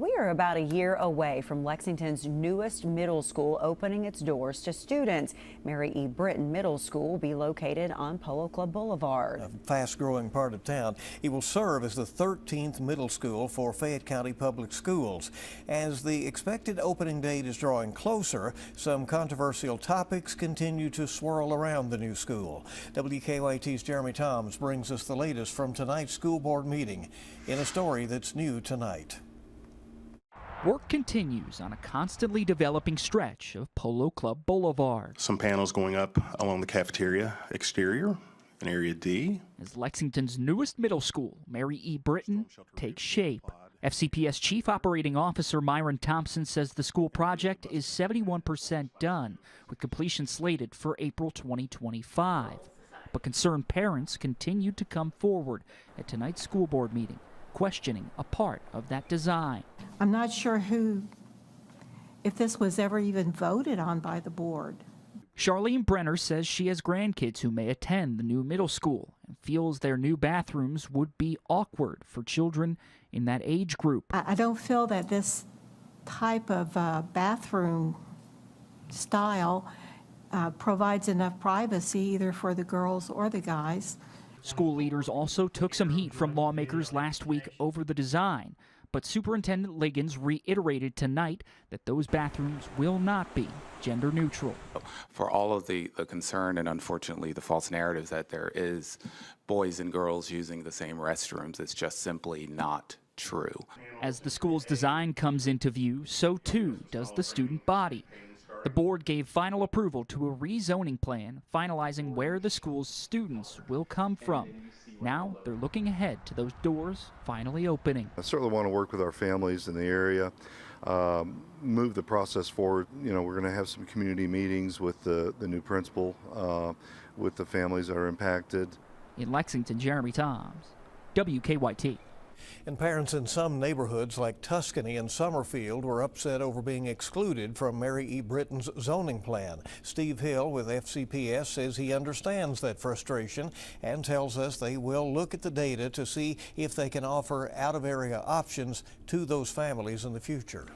We are about a year away from Lexington's newest middle school opening its doors to students. Mary E. Britton Middle School will be located on Polo Club Boulevard. A fast-growing part of town. It will serve as the 13th middle school for Fayette County Public Schools. As the expected opening date is drawing closer, some controversial topics continue to swirl around the new school. WKYT's Jeremy Toms brings us the latest from tonight's school board meeting in a story that's new tonight. Work continues on a constantly developing stretch of Polo Club Boulevard. Some panels going up along the cafeteria exterior in Area D. As Lexington's newest middle school, Mary E. Britton, takes shape. FCPS Chief Operating Officer Myron Thompson says the school project is 71% done, with completion slated for April 2025. But concerned parents continued to come forward at tonight's school board meeting, questioning a part of that design. I'm not sure if this was ever even voted on by the board. Charlene Brenner says she has grandkids who may attend the new middle school and feels their new bathrooms would be awkward for children in that age group. I don't feel that this type of bathroom style provides enough privacy either for the girls or the guys. School leaders also took some heat from lawmakers last week over the design, but Superintendent Liggins reiterated tonight that those bathrooms will not be gender neutral. For all of the concern and unfortunately the false narratives that there is boys and girls using the same restrooms, it's just simply not true. As the school's design comes into view, so too does the student body. The board gave final approval to a rezoning plan, finalizing where the school's students will come from. Now they're looking ahead to those doors finally opening. I certainly want to work with our families in the area, move the process forward. You know, we're going to have some community meetings with the new principal, with the families that are impacted. In Lexington, Jeremy Toms, WKYT. And parents in some neighborhoods like Tuscany and Summerfield were upset over being excluded from Mary E. Britton's zoning plan. Steve Hill with FCPS says he understands that frustration and tells us they will look at the data to see if they can offer out-of-area options to those families in the future.